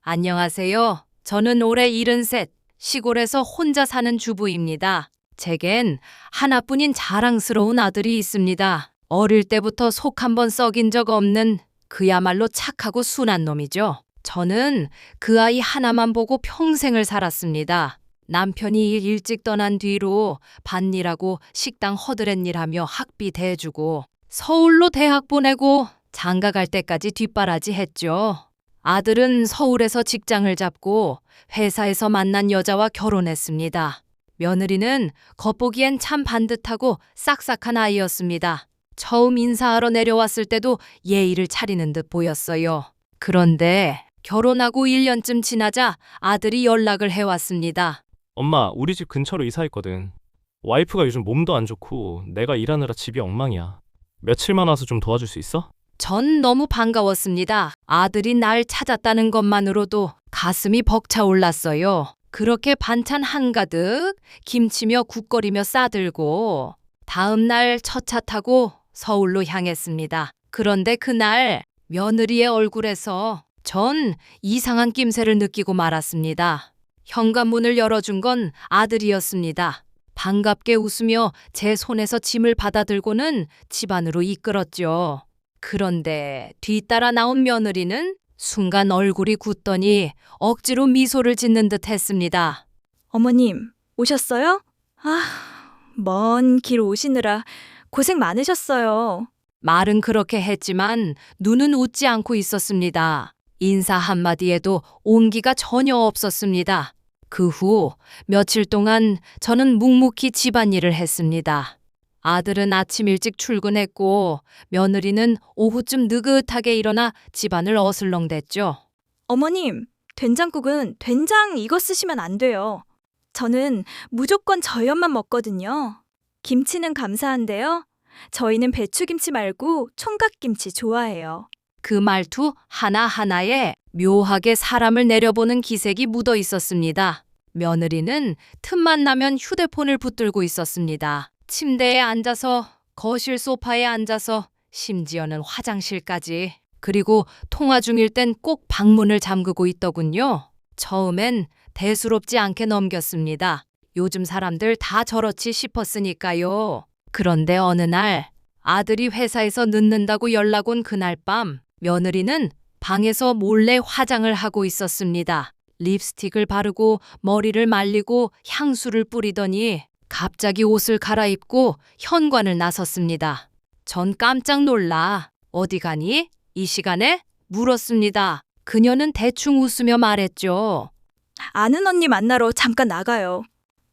안녕하세요. 저는 올해 73, 시골에서 혼자 사는 주부입니다. 제겐 하나뿐인 자랑스러운 아들이 있습니다. 어릴 때부터 속 한번 썩인 적 없는 그야말로 착하고 순한 놈이죠. 저는 그 아이 하나만 보고 평생을 살았습니다. 남편이 일찍 떠난 뒤로 밭일하고 식당 허드렛일 하며 학비 대주고 서울로 대학 보내고 장가 갈 때까지 뒷바라지 했죠. 아들은 서울에서 직장을 잡고 회사에서 만난 여자와 결혼했습니다. 며느리는 겉보기엔 참 반듯하고 싹싹한 아이였습니다. 처음 인사하러 내려왔을 때도 예의를 차리는 듯 보였어요. 그런데 결혼하고 1년쯤 지나자 아들이 연락을 해왔습니다. 엄마, 우리 집 근처로 이사했거든. 와이프가 요즘 몸도 안 좋고 내가 일하느라 집이 엉망이야. 며칠만 와서 좀 도와줄 수 있어? 전 너무 반가웠습니다. 아들이 날 찾았다는 것만으로도 가슴이 벅차올랐어요. 그렇게 반찬 한가득 김치며 국거리며 싸들고 다음 날 첫 차 타고 서울로 향했습니다. 그런데 그날 며느리의 얼굴에서 전 이상한 낌새를 느끼고 말았습니다. 현관문을 열어준 건 아들이었습니다. 반갑게 웃으며 제 손에서 짐을 받아들고는 집 안으로 이끌었죠. 그런데 뒤따라 나온 며느리는 순간 얼굴이 굳더니 억지로 미소를 짓는 듯 했습니다. 어머님, 오셨어요? 먼 길 오시느라 고생 많으셨어요. 말은 그렇게 했지만 눈은 웃지 않고 있었습니다. 인사 한마디에도 온기가 전혀 없었습니다. 그 후 며칠 동안 저는 묵묵히 집안일을 했습니다. 아들은 아침 일찍 출근했고 며느리는 오후쯤 느긋하게 일어나 집안을 어슬렁댔죠. 어머님, 된장국은 된장 이거 쓰시면 안 돼요. 저는 무조건 저염만 먹거든요. 김치는 감사한데요. 저희는 배추김치 말고 총각김치 좋아해요. 그 말투 하나하나에 묘하게 사람을 내려보는 기색이 묻어 있었습니다. 며느리는 틈만 나면 휴대폰을 붙들고 있었습니다. 침대에 앉아서, 거실 소파에 앉아서, 심지어는 화장실까지. 그리고 통화 중일 땐 꼭 방문을 잠그고 있더군요. 처음엔 대수롭지 않게 넘겼습니다. 요즘 사람들 다 저렇지 싶었으니까요. 그런데 어느 날 아들이 회사에서 늦는다고 연락 온 그날 밤 며느리는 방에서 몰래 화장을 하고 있었습니다. 립스틱을 바르고 머리를 말리고 향수를 뿌리더니 갑자기 옷을 갈아입고 현관을 나섰습니다. 전 깜짝 놀라 어디 가니? 이 시간에? 물었습니다. 그녀는 대충 웃으며 말했죠. 아는 언니 만나러 잠깐 나가요.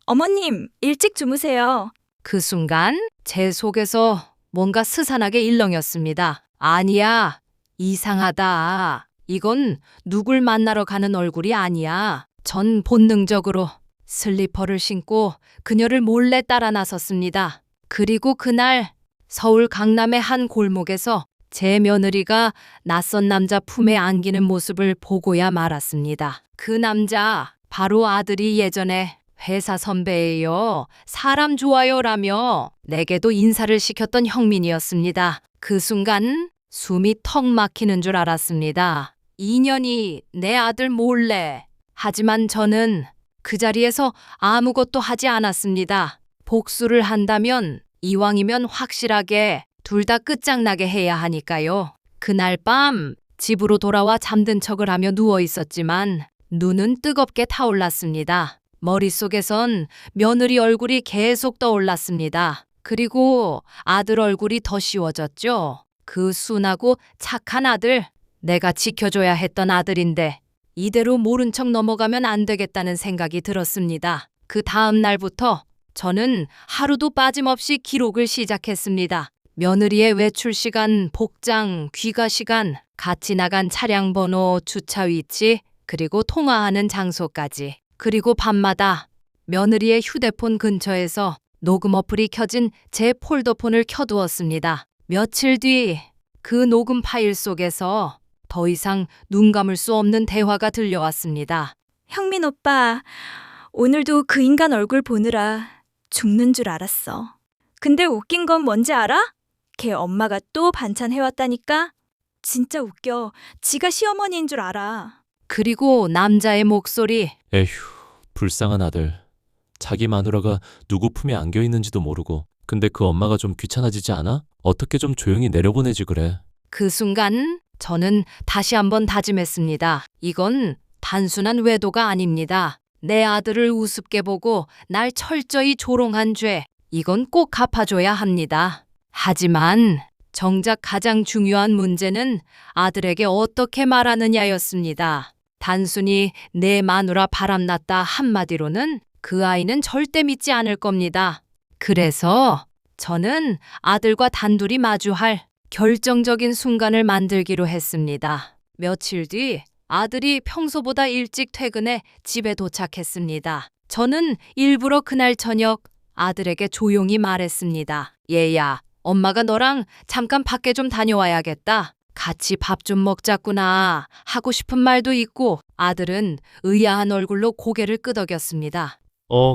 어머님, 일찍 주무세요. 그 순간 제 속에서 뭔가 스산하게 일렁였습니다. 아니야, 이상하다. 이건 누굴 만나러 가는 얼굴이 아니야. 전 본능적으로 슬리퍼를 신고 그녀를 몰래 따라 나섰습니다. 그리고 그날 서울 강남의 한 골목에서 제 며느리가 낯선 남자 품에 안기는 모습을 보고야 말았습니다. 그 남자, 바로 아들이 예전에 회사 선배예요. 사람 좋아요라며 내게도 인사를 시켰던 형민이었습니다. 그 순간 숨이 턱 막히는 줄 알았습니다. 2년이 내 아들 몰래. 하지만 저는 그 자리에서 아무것도 하지 않았습니다. 복수를 한다면 이왕이면 확실하게 둘 다 끝장나게 해야 하니까요. 그날 밤 집으로 돌아와 잠든 척을 하며 누워 있었지만 눈은 뜨겁게 타올랐습니다. 머릿속에선 며느리 얼굴이 계속 떠올랐습니다. 그리고 아들 얼굴이 더 씌워졌죠. 그 순하고 착한 아들, 내가 지켜줘야 했던 아들인데 이대로 모른 척 넘어가면 안 되겠다는 생각이 들었습니다. 그 다음 날부터 저는 하루도 빠짐없이 기록을 시작했습니다. 며느리의 외출 시간, 복장, 귀가 시간, 같이 나간 차량 번호, 주차 위치, 그리고 통화하는 장소까지. 그리고 밤마다 며느리의 휴대폰 근처에서 녹음 어플이 켜진 제 폴더폰을 켜두었습니다. 며칠 뒤 그 녹음 파일 속에서 더 이상 눈 감을 수 없는 대화가 들려왔습니다. 형민 오빠, 오늘도 그 인간 얼굴 보느라 죽는 줄 알았어. 근데 웃긴 건 뭔지 알아? 걔 엄마가 또 반찬 해왔다니까? 진짜 웃겨. 지가 시어머니인 줄 알아. 그리고 남자의 목소리. 에휴, 불쌍한 아들. 자기 마누라가 누구 품에 안겨 있는지도 모르고. 근데 그 엄마가 좀 귀찮아지지 않아? 어떻게 좀 조용히 내려보내지 그래. 그 순간 저는 다시 한번 다짐했습니다. 이건 단순한 외도가 아닙니다. 내 아들을 우습게 보고 날 철저히 조롱한 죄, 이건 꼭 갚아줘야 합니다. 하지만 정작 가장 중요한 문제는 아들에게 어떻게 말하느냐였습니다. 단순히 내 마누라 바람났다 한마디로는 그 아이는 절대 믿지 않을 겁니다. 그래서 저는 아들과 단둘이 마주할 결정적인 순간을 만들기로 했습니다. 며칠 뒤 아들이 평소보다 일찍 퇴근해 집에 도착했습니다. 저는 일부러 그날 저녁 아들에게 조용히 말했습니다. 얘야, 엄마가 너랑 잠깐 밖에 좀 다녀와야겠다. 같이 밥 좀 먹자꾸나 하고 싶은 말도 있고. 아들은 의아한 얼굴로 고개를 끄덕였습니다.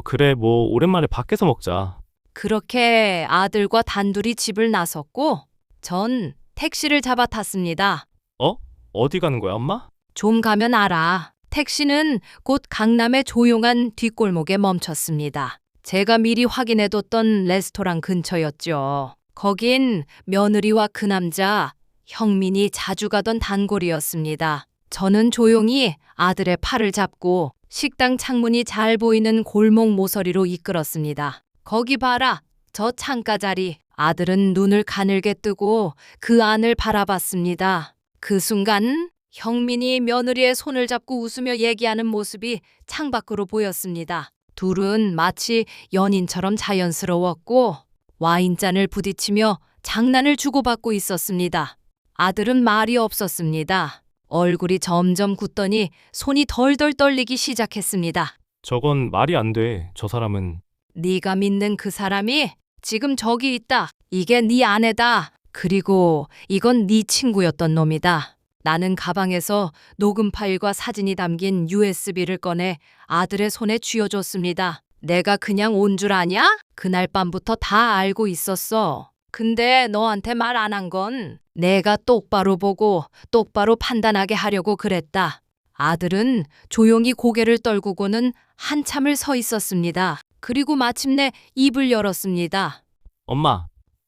그래, 뭐 오랜만에 밖에서 먹자. 그렇게 아들과 단둘이 집을 나섰고 전 택시를 잡아 탔습니다. 어디 가는 거야, 엄마? 좀 가면 알아. 택시는 곧 강남의 조용한 뒷골목에 멈췄습니다. 제가 미리 확인해뒀던 레스토랑 근처였죠. 거긴 며느리와 그 남자, 형민이 자주 가던 단골이었습니다. 저는 조용히 아들의 팔을 잡고 식당 창문이 잘 보이는 골목 모서리로 이끌었습니다. 거기 봐라, 저 창가 자리. 아들은 눈을 가늘게 뜨고 그 안을 바라봤습니다. 그 순간 형민이 며느리의 손을 잡고 웃으며 얘기하는 모습이 창밖으로 보였습니다. 둘은 마치 연인처럼 자연스러웠고 와인잔을 부딪히며 장난을 주고받고 있었습니다. 아들은 말이 없었습니다. 얼굴이 점점 굳더니 손이 덜덜 떨리기 시작했습니다. 저건 말이 안 돼. 저 사람은. 네가 믿는 그 사람이 지금 저기 있다. 이게 네 아내다. 그리고 이건 네 친구였던 놈이다. 나는 가방에서 녹음 파일과 사진이 담긴 USB를 꺼내 아들의 손에 쥐어줬습니다. 내가 그냥 온 줄 아냐? 그날 밤부터 다 알고 있었어. 근데 너한테 말 안 한 건 내가 똑바로 보고 똑바로 판단하게 하려고 그랬다. 아들은 조용히 고개를 떨구고는 한참을 서 있었습니다. 그리고 마침내 입을 열었습니다. 엄마,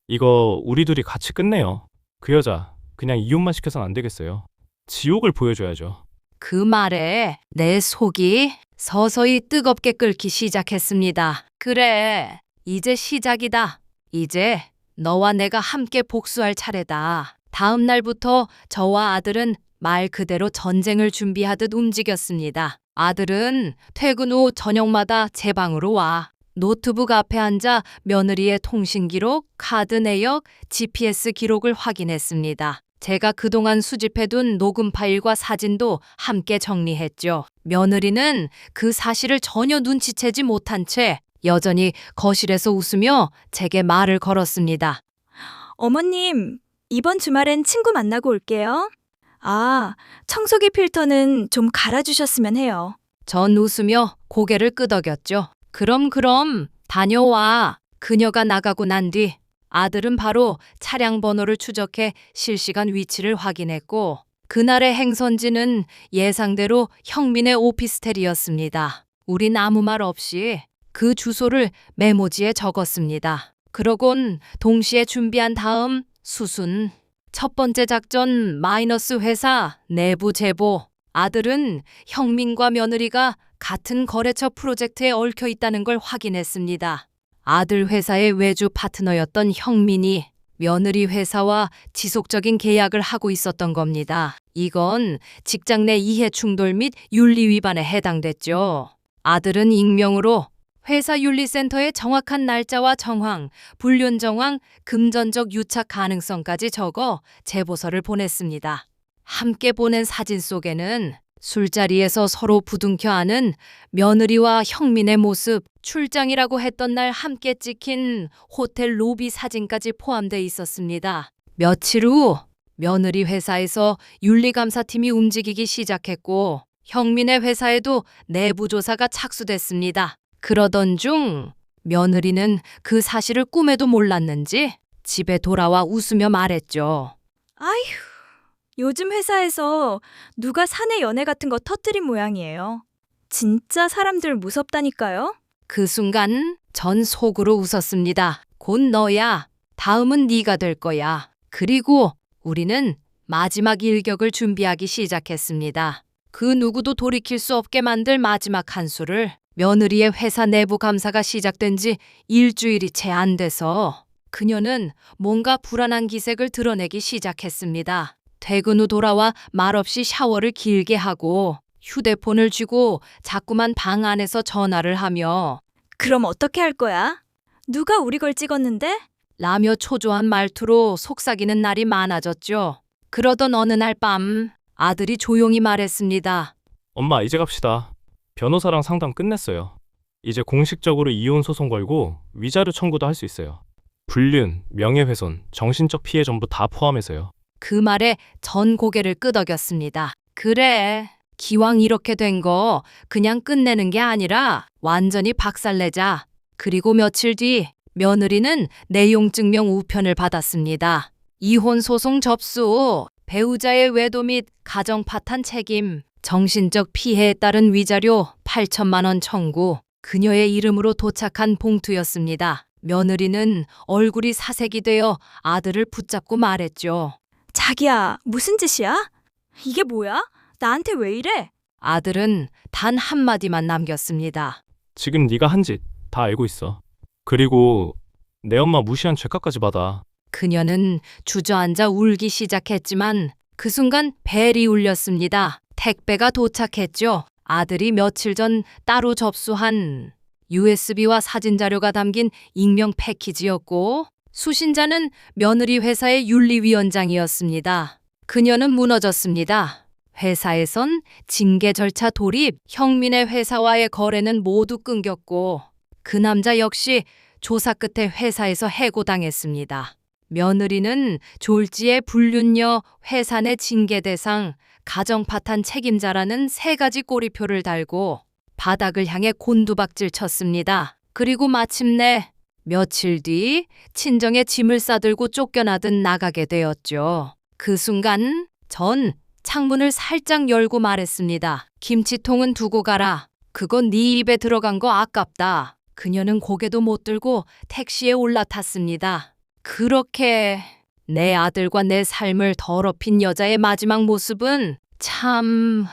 이거 우리 둘이 같이 끝내요. 그 여자 그냥 이혼만 시켜선 안 되겠어요. 지옥을 보여줘야죠. 그 말에 내 속이 서서히 뜨겁게 끓기 시작했습니다. 그래, 이제 시작이다. 이제 너와 내가 함께 복수할 차례다. 다음 날부터 저와 아들은 말 그대로 전쟁을 준비하듯 움직였습니다. 아들은 퇴근 후 저녁마다 제 방으로 와. 노트북 앞에 앉아 며느리의 통신 기록, 카드 내역, GPS 기록을 확인했습니다. 제가 그동안 수집해둔 녹음 파일과 사진도 함께 정리했죠. 며느리는 그 사실을 전혀 눈치채지 못한 채 여전히 거실에서 웃으며 제게 말을 걸었습니다. 어머님, 이번 주말엔 친구 만나고 올게요. 아, 청소기 필터는 좀 갈아주셨으면 해요. 전 웃으며 고개를 끄덕였죠. 그럼 다녀와. 그녀가 나가고 난 뒤 아들은 바로 차량 번호를 추적해 실시간 위치를 확인했고 그날의 행선지는 예상대로 형민의 오피스텔이었습니다. 우린 아무 말 없이 그 주소를 메모지에 적었습니다. 그러곤 동시에 준비한 다음 수순. 첫 번째 작전 마이너스 회사 내부 제보. 아들은 형민과 며느리가 같은 거래처 프로젝트에 얽혀 있다는 걸 확인했습니다. 아들 회사의 외주 파트너였던 형민이 며느리 회사와 지속적인 계약을 하고 있었던 겁니다. 이건 직장 내 이해 충돌 및 윤리 위반에 해당됐죠. 아들은 익명으로 회사 윤리센터의 정확한 날짜와 정황, 불륜 정황, 금전적 유착 가능성까지 적어 제보서를 보냈습니다. 함께 보낸 사진 속에는 술자리에서 서로 부둥켜 안은 며느리와 형민의 모습, 출장이라고 했던 날 함께 찍힌 호텔 로비 사진까지 포함돼 있었습니다. 며칠 후 며느리 회사에서 윤리감사팀이 움직이기 시작했고 형민의 회사에도 내부 조사가 착수됐습니다. 그러던 중 며느리는 그 사실을 꿈에도 몰랐는지 집에 돌아와 웃으며 말했죠. 아휴, 요즘 회사에서 누가 사내 연애 같은 거 터뜨린 모양이에요. 진짜 사람들 무섭다니까요. 그 순간 전 속으로 웃었습니다. 곧 너야. 다음은 네가 될 거야. 그리고 우리는 마지막 일격을 준비하기 시작했습니다. 그 누구도 돌이킬 수 없게 만들 마지막 한 수를 며느리의 회사 내부 감사가 시작된 지 일주일이 채 안 돼서 그녀는 뭔가 불안한 기색을 드러내기 시작했습니다. 퇴근 후 돌아와 말없이 샤워를 길게 하고 휴대폰을 쥐고 자꾸만 방 안에서 전화를 하며 그럼 어떻게 할 거야? 누가 우리 걸 찍었는데? 라며 초조한 말투로 속삭이는 날이 많아졌죠. 그러던 어느 날 밤 아들이 조용히 말했습니다. 엄마, 이제 갑시다. 변호사랑 상담 끝냈어요. 이제 공식적으로 이혼 소송 걸고 위자료 청구도 할 수 있어요. 불륜, 명예훼손, 정신적 피해 전부 다 포함해서요. 그 말에 전 고개를 끄덕였습니다. 그래. 기왕 이렇게 된 거 그냥 끝내는 게 아니라 완전히 박살내자. 그리고 며칠 뒤 며느리는 내용 증명 우편을 받았습니다. 이혼 소송 접수, 배우자의 외도 및 가정 파탄 책임, 정신적 피해에 따른 위자료 8천만 원 청구, 그녀의 이름으로 도착한 봉투였습니다. 며느리는 얼굴이 사색이 되어 아들을 붙잡고 말했죠. 자기야, 무슨 짓이야? 이게 뭐야? 나한테 왜 이래? 아들은 단 한마디만 남겼습니다. 지금 네가 한 짓 다 알고 있어. 그리고 내 엄마 무시한 죄값까지 받아. 그녀는 주저앉아 울기 시작했지만 그 순간 벨이 울렸습니다. 택배가 도착했죠. 아들이 며칠 전 따로 접수한 USB와 사진 자료가 담긴 익명 패키지였고 수신자는 며느리 회사의 윤리위원장이었습니다. 그녀는 무너졌습니다. 회사에선 징계 절차 돌입, 형민의 회사와의 거래는 모두 끊겼고 그 남자 역시 조사 끝에 회사에서 해고당했습니다. 며느리는 졸지의 불륜녀, 회사 내 징계 대상, 가정 파탄 책임자라는 세 가지 꼬리표를 달고 바닥을 향해 곤두박질 쳤습니다. 그리고 마침내 며칠 뒤 친정에 짐을 싸들고 쫓겨나듯 나가게 되었죠. 그 순간 전 창문을 살짝 열고 말했습니다. 김치통은 두고 가라. 그건 네 입에 들어간 거 아깝다. 그녀는 고개도 못 들고 택시에 올라탔습니다. 그렇게 내 아들과 내 삶을 더럽힌 여자의 마지막 모습은 참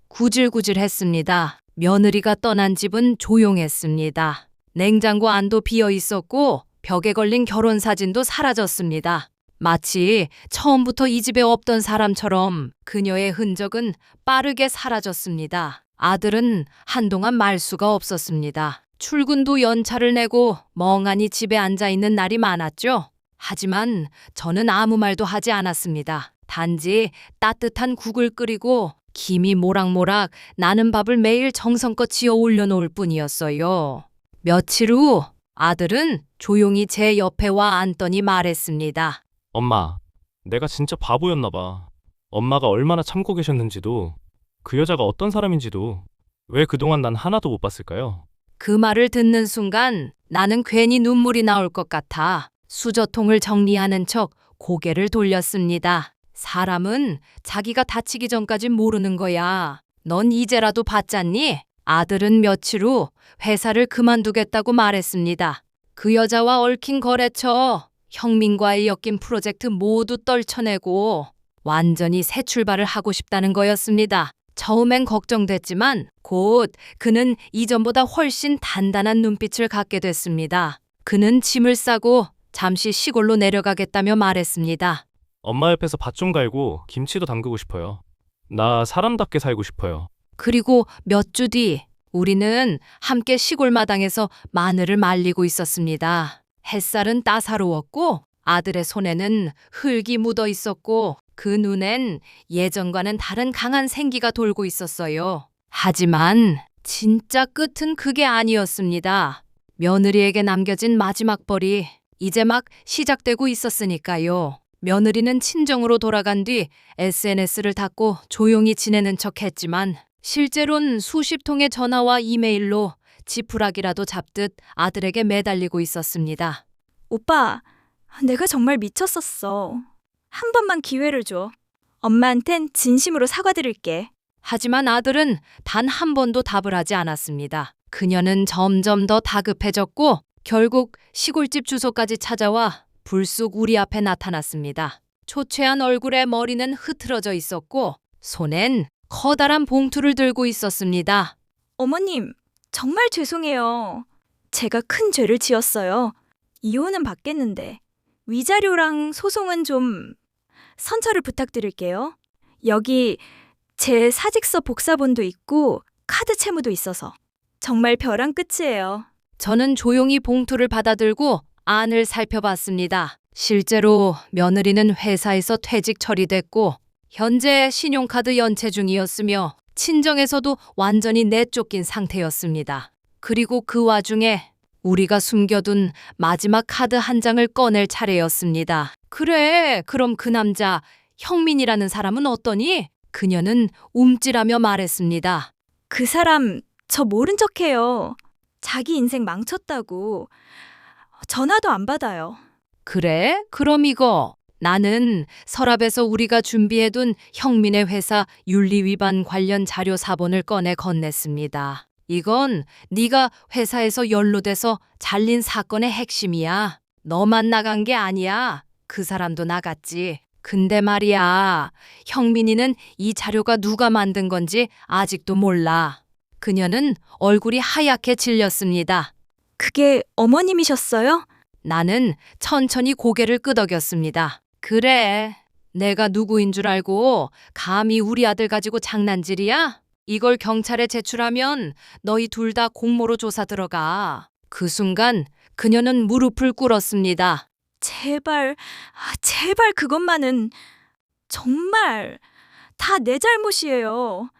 구질구질했습니다. 며느리가 떠난 집은 조용했습니다. 냉장고 안도 비어 있었고 벽에 걸린 결혼 사진도 사라졌습니다. 마치 처음부터 이 집에 없던 사람처럼 그녀의 흔적은 빠르게 사라졌습니다. 아들은 한동안 말 수가 없었습니다. 출근도 연차를 내고 멍하니 집에 앉아 있는 날이 많았죠. 하지만 저는 아무 말도 하지 않았습니다. 단지 따뜻한 국을 끓이고 김이 모락모락 나는 밥을 매일 정성껏 지어 올려놓을 뿐이었어요. 며칠 후 아들은 조용히 제 옆에 와 앉더니 말했습니다. 엄마, 내가 진짜 바보였나 봐. 엄마가 얼마나 참고 계셨는지도, 그 여자가 어떤 사람인지도 왜 그동안 난 하나도 못 봤을까요? 그 말을 듣는 순간 나는 괜히 눈물이 나올 것 같아 수저통을 정리하는 척 고개를 돌렸습니다. 사람은 자기가 다치기 전까진 모르는 거야. 넌 이제라도 봤잖니? 아들은 며칠 후 회사를 그만두겠다고 말했습니다. 그 여자와 얽힌 거래처, 형민과의 엮인 프로젝트 모두 떨쳐내고 완전히 새 출발을 하고 싶다는 거였습니다. 처음엔 걱정됐지만 곧 그는 이전보다 훨씬 단단한 눈빛을 갖게 됐습니다. 그는 짐을 싸고 잠시 시골로 내려가겠다며 말했습니다. 엄마 옆에서 밭 좀 갈고 김치도 담그고 싶어요. 나 사람답게 살고 싶어요. 그리고 몇 주 뒤 우리는 함께 시골 마당에서 마늘을 말리고 있었습니다. 햇살은 따사로웠고 아들의 손에는 흙이 묻어 있었고 그 눈엔 예전과는 다른 강한 생기가 돌고 있었어요. 하지만 진짜 끝은 그게 아니었습니다. 며느리에게 남겨진 마지막 벌이 이제 막 시작되고 있었으니까요. 며느리는 친정으로 돌아간 뒤 SNS를 닫고 조용히 지내는 척했지만 실제로는 수십 통의 전화와 이메일로 지푸라기라도 잡듯 아들에게 매달리고 있었습니다. 오빠, 내가 정말 미쳤었어. 한 번만 기회를 줘. 엄마한텐 진심으로 사과드릴게. 하지만 아들은 단 한 번도 답을 하지 않았습니다. 그녀는 점점 더 다급해졌고 결국 시골집 주소까지 찾아와 불쑥 우리 앞에 나타났습니다. 초췌한 얼굴에 머리는 흐트러져 있었고 손엔 커다란 봉투를 들고 있었습니다. 어머님, 정말 죄송해요. 제가 큰 죄를 지었어요. 이혼은 받겠는데 위자료랑 소송은 좀 선처를 부탁드릴게요. 여기 제 사직서 복사본도 있고 카드 채무도 있어서 정말 벼랑 끝이에요. 저는 조용히 봉투를 받아들고 안을 살펴봤습니다. 실제로 며느리는 회사에서 퇴직 처리됐고 현재 신용카드 연체 중이었으며 친정에서도 완전히 내쫓긴 상태였습니다. 그리고 그 와중에 우리가 숨겨둔 마지막 카드 한 장을 꺼낼 차례였습니다. 그래, 그럼 그 남자 형민이라는 사람은 어떠니? 그녀는 움찔하며 말했습니다. 그 사람 저 모른 척해요. 자기 인생 망쳤다고 전화도 안 받아요. 그래? 그럼 이거 나는 서랍에서 우리가 준비해둔 형민의 회사 윤리 위반 관련 자료 사본을 꺼내 건넸습니다. 이건 네가 회사에서 연루돼서 잘린 사건의 핵심이야. 너만 나간 게 아니야. 그 사람도 나갔지. 근데 말이야, 형민이는 이 자료가 누가 만든 건지 아직도 몰라. 그녀는 얼굴이 하얗게 질렸습니다. 그게 어머님이셨어요? 나는 천천히 고개를 끄덕였습니다. 그래, 내가 누구인 줄 알고 감히 우리 아들 가지고 장난질이야? 이걸 경찰에 제출하면 너희 둘 다 공모로 조사 들어가. 그 순간 그녀는 무릎을 꿇었습니다. 제발, 제발 그것만은 정말 다 내 잘못이에요.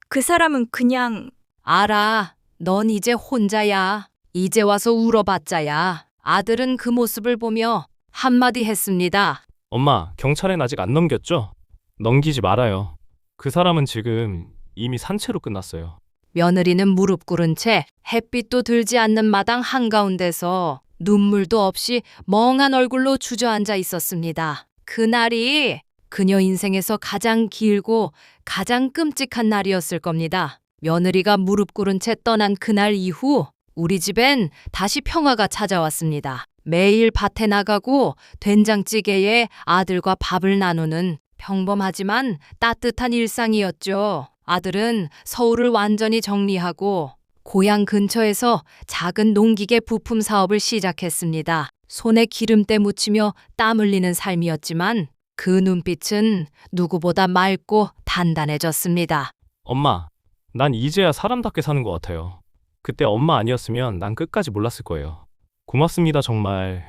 그 사람은 그냥 알아, 넌 이제 혼자야. 이제 와서 울어봤자야. 아들은 그 모습을 보며 한마디 했습니다. 엄마, 경찰엔 아직 안 넘겼죠? 넘기지 말아요. 그 사람은 지금 이미 산채로 끝났어요. 며느리는 무릎 꿇은 채 햇빛도 들지 않는 마당 한가운데서 눈물도 없이 멍한 얼굴로 주저앉아 있었습니다. 그날이 그녀 인생에서 가장 길고 가장 끔찍한 날이었을 겁니다. 며느리가 무릎 꿇은 채 떠난 그날 이후 우리 집엔 다시 평화가 찾아왔습니다. 매일 밭에 나가고 된장찌개에 아들과 밥을 나누는 평범하지만 따뜻한 일상이었죠. 아들은 서울을 완전히 정리하고 고향 근처에서 작은 농기계 부품 사업을 시작했습니다. 손에 기름때 묻히며 땀 흘리는 삶이었지만 그 눈빛은 누구보다 맑고 단단해졌습니다. 엄마, 난 이제야 사람답게 사는 것 같아요. 그때 엄마 아니었으면 난 끝까지 몰랐을 거예요. 고맙습니다, 정말.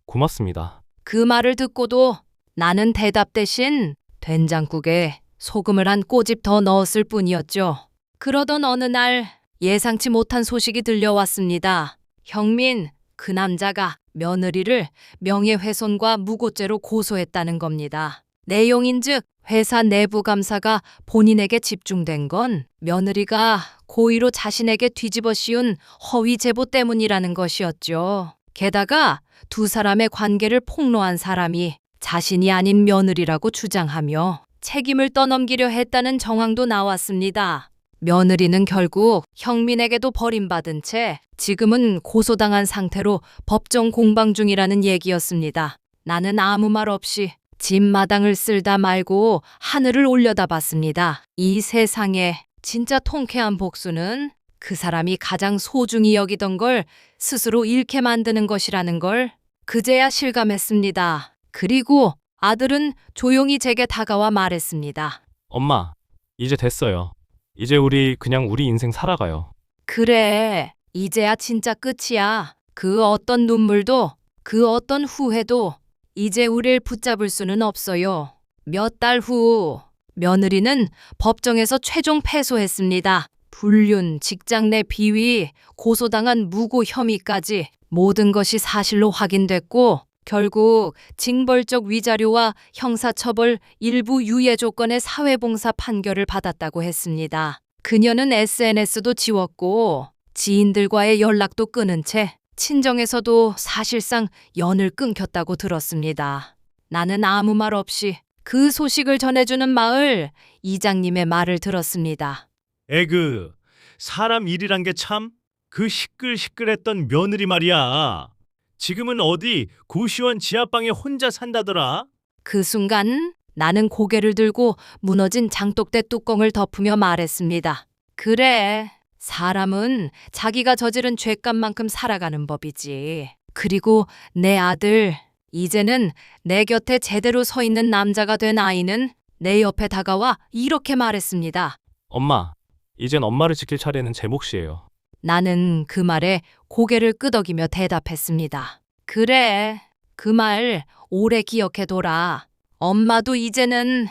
고맙습니다. 그 말을 듣고도 나는 대답 대신 된장국에 소금을 한 꼬집 더 넣었을 뿐이었죠. 그러던 어느 날 예상치 못한 소식이 들려왔습니다. 형민, 그 남자가 며느리를 명예훼손과 무고죄로 고소했다는 겁니다. 내용인즉 회사 내부 감사가 본인에게 집중된 건 며느리가 고의로 자신에게 뒤집어 씌운 허위 제보 때문이라는 것이었죠. 게다가 두 사람의 관계를 폭로한 사람이 자신이 아닌 며느리라고 주장하며 책임을 떠넘기려 했다는 정황도 나왔습니다. 며느리는 결국 형민에게도 버림받은 채 지금은 고소당한 상태로 법정 공방 중이라는 얘기였습니다. 나는 아무 말 없이 집마당을 쓸다 말고 하늘을 올려다봤습니다. 이 세상에 진짜 통쾌한 복수는 그 사람이 가장 소중히 여기던 걸 스스로 잃게 만드는 것이라는 걸 그제야 실감했습니다. 그리고 아들은 조용히 제게 다가와 말했습니다. 엄마, 이제 됐어요. 이제 우리 그냥 우리 인생 살아가요. 그래, 이제야 진짜 끝이야. 그 어떤 눈물도, 그 어떤 후회도 이제 우릴 붙잡을 수는 없어요. 몇 달 후 며느리는 법정에서 최종 패소했습니다. 불륜, 직장 내 비위, 고소당한 무고 혐의까지 모든 것이 사실로 확인됐고 결국 징벌적 위자료와 형사처벌 일부 유예 조건의 사회봉사 판결을 받았다고 했습니다. 그녀는 SNS도 지웠고 지인들과의 연락도 끊은 채 친정에서도 사실상 연을 끊겼다고 들었습니다. 나는 아무 말 없이 그 소식을 전해주는 마을 이장님의 말을 들었습니다. 에그, 사람 일이란 게 참 그 시끌시끌했던 며느리 말이야. 지금은 어디 고시원 지하방에 혼자 산다더라? 그 순간 나는 고개를 들고 무너진 장독대 뚜껑을 덮으며 말했습니다. 그래, 사람은 자기가 저지른 죄값만큼 살아가는 법이지. 그리고 내 아들, 이제는 내 곁에 제대로 서 있는 남자가 된 아이는 내 옆에 다가와 이렇게 말했습니다. 엄마, 이젠 엄마를 지킬 차례는 제 몫이에요. 나는 그 말에 고개를 끄덕이며 대답했습니다. 그래, 그 말 오래 기억해둬라. 엄마도 이제는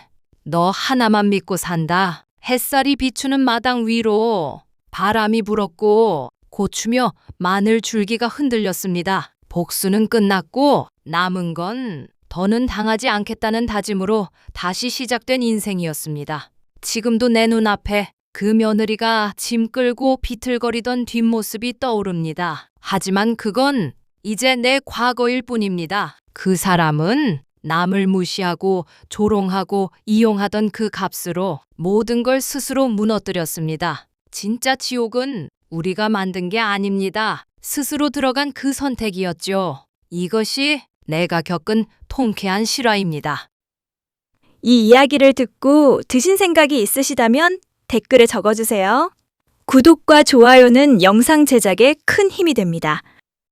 너 하나만 믿고 산다. 햇살이 비추는 마당 위로 바람이 불었고 고추며 마늘 줄기가 흔들렸습니다. 복수는 끝났고 남은 건 더는 당하지 않겠다는 다짐으로 다시 시작된 인생이었습니다. 지금도 내 눈앞에 그 며느리가 짐 끌고 비틀거리던 뒷모습이 떠오릅니다. 하지만 그건 이제 내 과거일 뿐입니다. 그 사람은 남을 무시하고 조롱하고 이용하던 그 값으로 모든 걸 스스로 무너뜨렸습니다. 진짜 지옥은 우리가 만든 게 아닙니다. 스스로 들어간 그 선택이었죠. 이것이 내가 겪은 통쾌한 실화입니다. 이 이야기를 듣고 드신 생각이 있으시다면 댓글에 적어주세요. 구독과 좋아요는 영상 제작에 큰 힘이 됩니다.